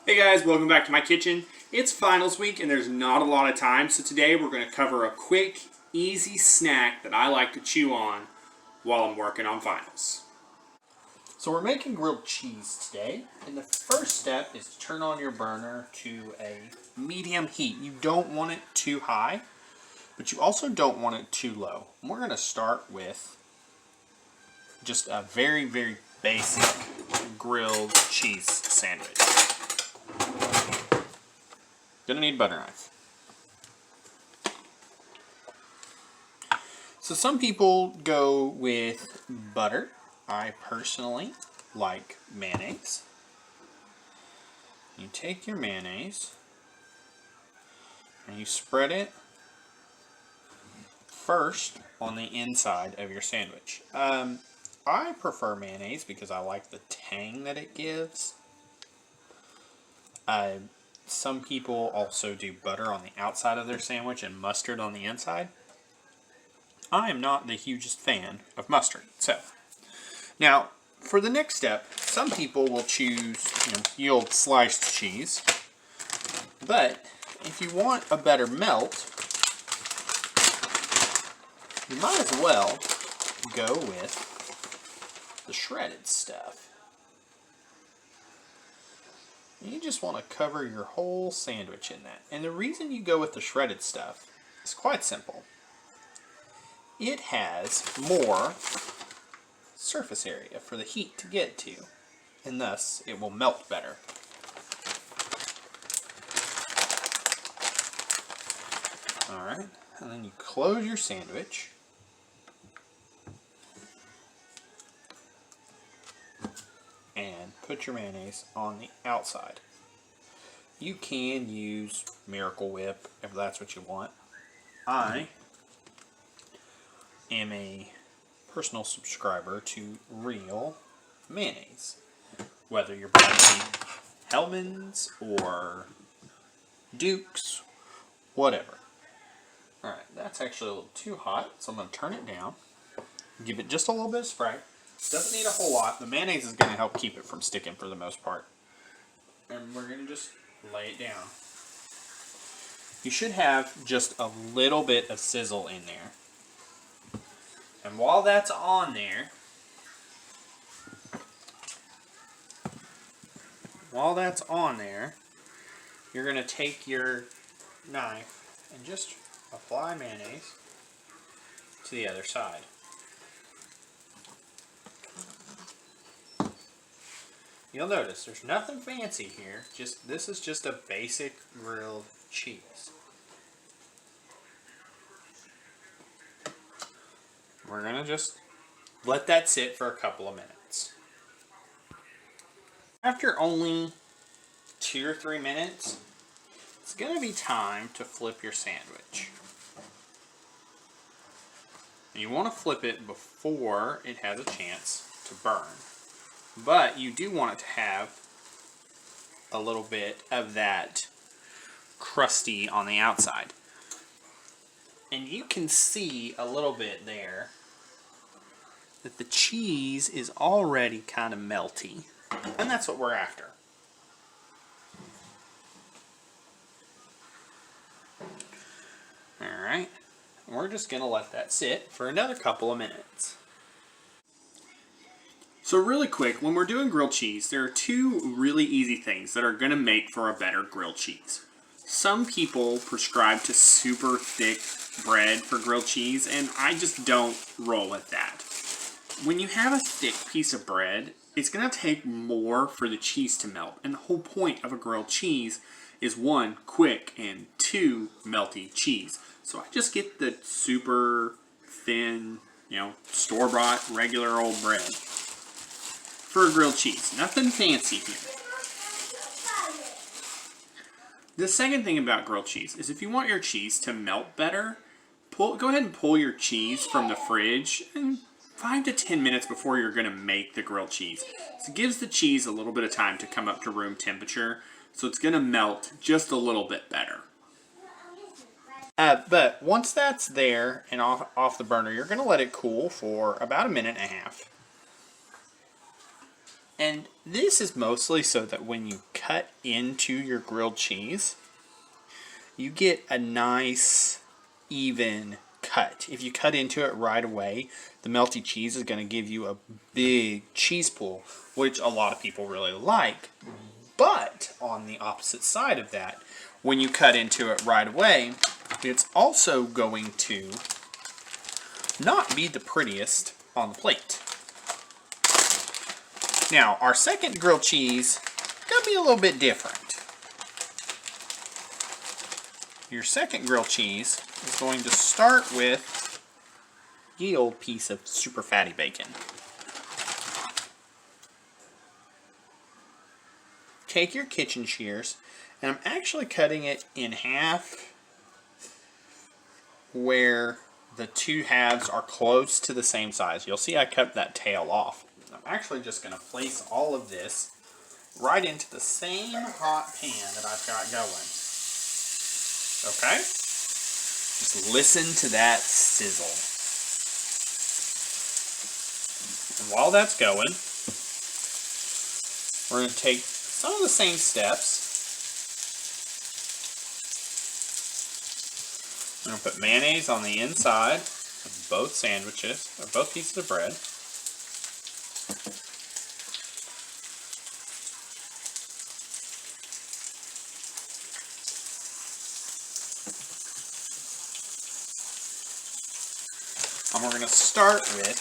Hey guys, welcome back to my kitchen. It's finals week and there's not a lot of time, so today we're going to cover a quick, easy snack that I like to chew on while I'm working on finals. So we're making grilled cheese today, and the first step is to turn on your burner to a medium heat. You don't want it too high, but you also don't want it too low. And we're going to start with just a very, very basic grilled cheese sandwich. Gonna need a butter knife. So some people go with butter. I personally like mayonnaise. You take your mayonnaise and you spread it first on the inside of your sandwich. I prefer mayonnaise because I like the tang that it gives. Some people also do butter on the outside of their sandwich and mustard on the inside. I am not the hugest fan of mustard. So, now, for the next step, some people will choose, you'll slice the cheese. But, if you want a better melt, you might as well go with the shredded stuff. You just want to cover your whole sandwich in that. And the reason you go with the shredded stuff is quite simple. It has more surface area for the heat to get to, and thus it will melt better. Alright, and then you close your sandwich. And put your mayonnaise on the outside. You can use Miracle Whip if that's what you want. I am a personal subscriber to real mayonnaise. Whether you're buying Hellmann's or Duke's, whatever. Alright, that's actually a little too hot, so I'm going to turn it down. Give it just a little bit of spray. Doesn't need a whole lot. The mayonnaise is going to help keep it from sticking for the most part. And we're going to just lay it down. You should have just a little bit of sizzle in there. And while that's on there, you're going to take your knife and just apply mayonnaise to the other side. You'll notice there's nothing fancy here. This is just a basic grilled cheese. We're going to just let that sit for a couple of minutes. After only 2 or 3 minutes, it's going to be time to flip your sandwich. You want to flip it before it has a chance to burn. But you do want it to have a little bit of that crusty on the outside. And you can see a little bit there that the cheese is already kind of melty. And that's what we're after. Alright, we're just going to let that sit for another couple of minutes. So really quick, when we're doing grilled cheese, there are 2 really easy things that are going to make for a better grilled cheese. Some people prescribe to super thick bread for grilled cheese, and I just don't roll with that. When you have a thick piece of bread, it's going to take more for the cheese to melt. And the whole point of a grilled cheese is 1, quick, and 2, melty cheese. So I just get the super thin, store-bought, regular old bread for a grilled cheese. Nothing fancy here. The second thing about grilled cheese is if you want your cheese to melt better, go ahead and pull your cheese from the fridge and 5 to 10 minutes before you're going to make the grilled cheese. So it gives the cheese a little bit of time to come up to room temperature, so it's going to melt just a little bit better. But once that's there and off the burner, you're going to let it cool for about 1.5 minutes. And this is mostly so that when you cut into your grilled cheese, you get a nice, even cut. If you cut into it right away, the melty cheese is going to give you a big cheese pool, which a lot of people really like. But on the opposite side of that, when you cut into it right away, it's also going to not be the prettiest on the plate. Now, our second grilled cheese is going to be a little bit different. Your second grilled cheese is going to start with the old piece of super fatty bacon. Take your kitchen shears, and I'm actually cutting it in half where the two halves are close to the same size. You'll see I cut that tail off. I'm actually just going to place all of this right into the same hot pan that I've got going. Okay? Just listen to that sizzle. And while that's going, we're going to take some of the same steps. I'm going to put mayonnaise on the inside of both sandwiches, or both pieces of bread. And we're going to start with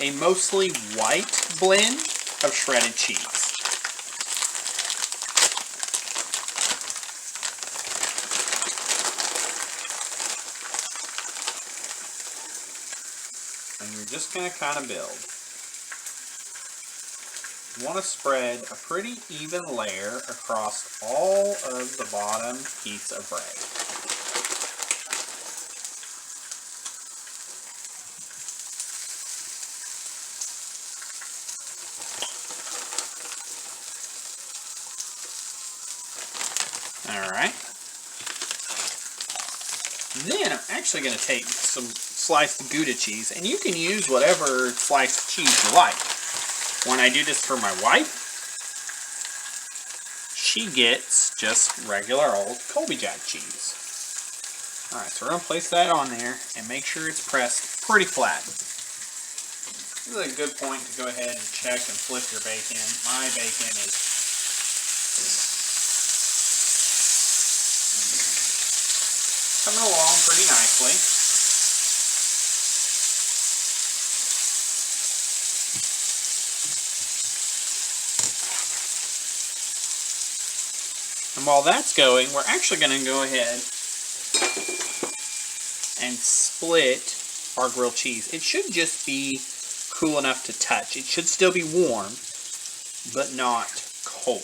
a mostly white blend of shredded cheese. And you're just going to kind of build. You want to spread a pretty even layer across all of the bottom piece of bread. Alright. Then I'm actually going to take some sliced Gouda cheese, and you can use whatever sliced cheese you like. When I do this for my wife, she gets just regular old Colby Jack cheese. Alright, so we're going to place that on there and make sure it's pressed pretty flat. This is a good point to go ahead and check and flip your bacon. My bacon is coming along pretty nicely. And while that's going, we're actually going to go ahead and split our grilled cheese. It should just be cool enough to touch. It should still be warm, but not cold.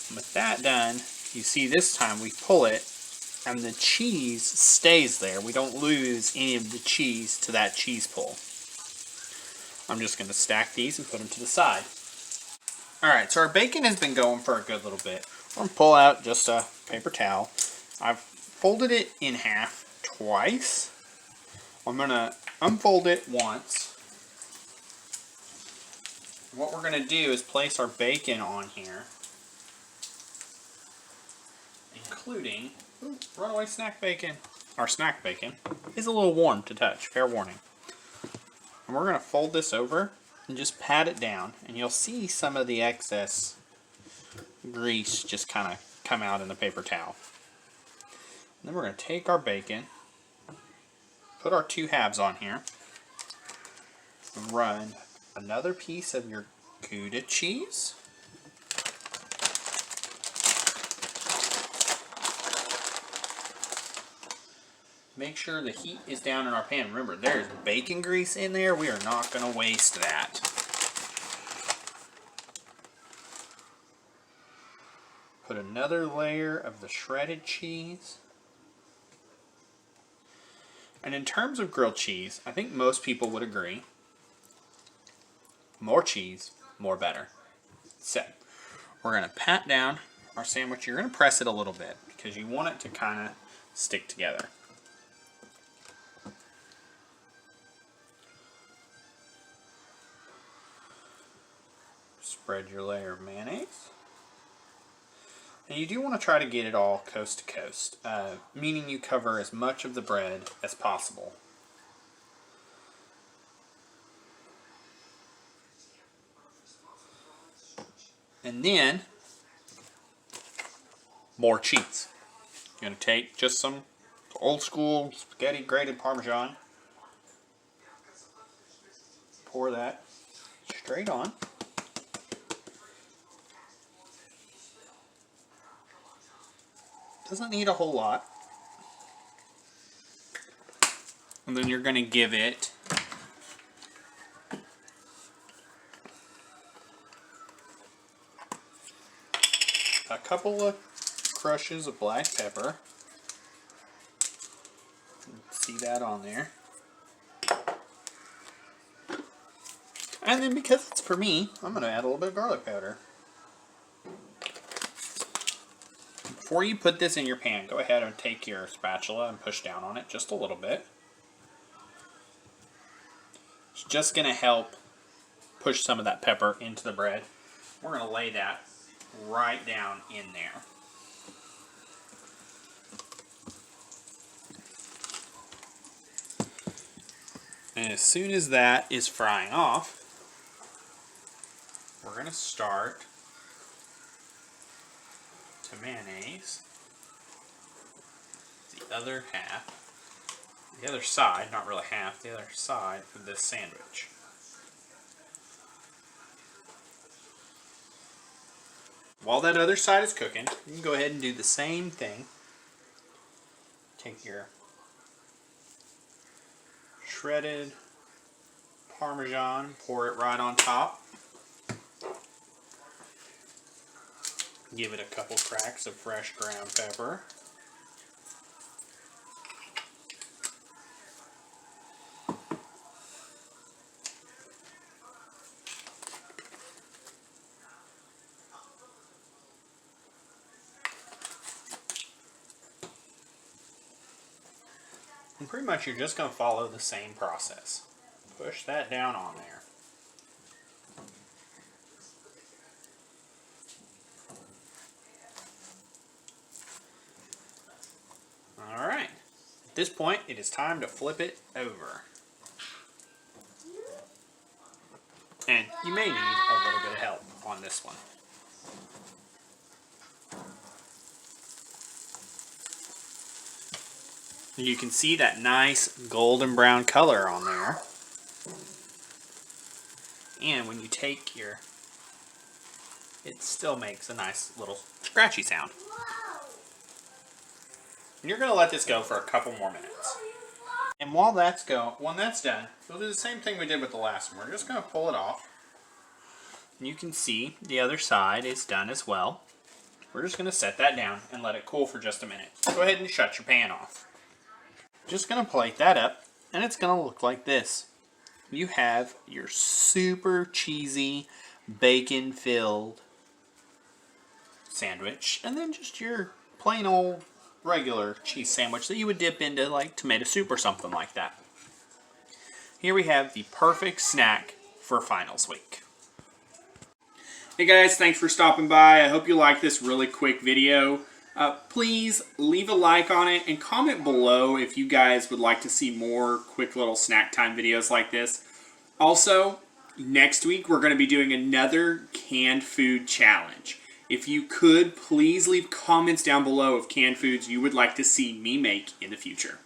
And with that done, you see this time we pull it and the cheese stays there. We don't lose any of the cheese to that cheese pull. I'm just going to stack these and put them to the side. Alright, so our bacon has been going for a good little bit. I'm going to pull out just a paper towel. I've folded it in half twice. I'm going to unfold it once. What we're going to do is place our bacon on here, including runaway snack bacon. Our snack bacon is a little warm to touch, fair warning. And we're going to fold this over and just pat it down, and you'll see some of the excess grease just kind of come out in the paper towel. And then we're going to take our bacon, put our two halves on here, and run another piece of your Gouda cheese. Make sure the heat is down in our pan. Remember, there's bacon grease in there. We are not going to waste that. Put another layer of the shredded cheese. And in terms of grilled cheese, I think most people would agree, more cheese, more better. So, we're going to pat down our sandwich. You're going to press it a little bit because you want it to kind of stick together. Spread your layer of mayonnaise. And you do want to try to get it all coast to coast, meaning you cover as much of the bread as possible. And then, more cheese. You're going to take just some old school spaghetti grated Parmesan. Pour that straight on. Doesn't need a whole lot. And then you're going to give it a couple of crushes of black pepper. See that on there. And then because it's for me, I'm going to add a little bit of garlic powder. Before you put this in your pan, go ahead and take your spatula and push down on it just a little bit. It's just going to help push some of that pepper into the bread. We're going to lay that right down in there. And as soon as that is frying off, we're going to start to mayonnaise the other half, the other side, not really half, the other side of this sandwich. While that other side is cooking, you can go ahead and do the same thing. Take your shredded Parmesan, pour it right on top. Give it a couple cracks of fresh ground pepper. And pretty much you're just going to follow the same process. Push that down on there. Alright, at this point it is time to flip it over. And you may need a little bit of help on this one. You can see that nice golden brown color on there. And when you take your, it still makes a nice little scratchy sound. And you're going to let this go for a couple more minutes. And when that's done, we'll do the same thing we did with the last one. We're just going to pull it off. And you can see the other side is done as well. We're just going to set that down and let it cool for just a minute. Go ahead and shut your pan off. Just going to plate that up, and it's going to look like this. You have your super cheesy, bacon-filled sandwich, and then just your plain old regular cheese sandwich that you would dip into like tomato soup or something like that. Here we have the perfect snack for finals week. Hey guys, thanks for stopping by. I hope you like this really quick video. Please leave a like on it and comment below if you guys would like to see more quick little snack time videos like this. Also, next week we're going to be doing another canned food challenge. If you could, please leave comments down below of canned foods you would like to see me make in the future.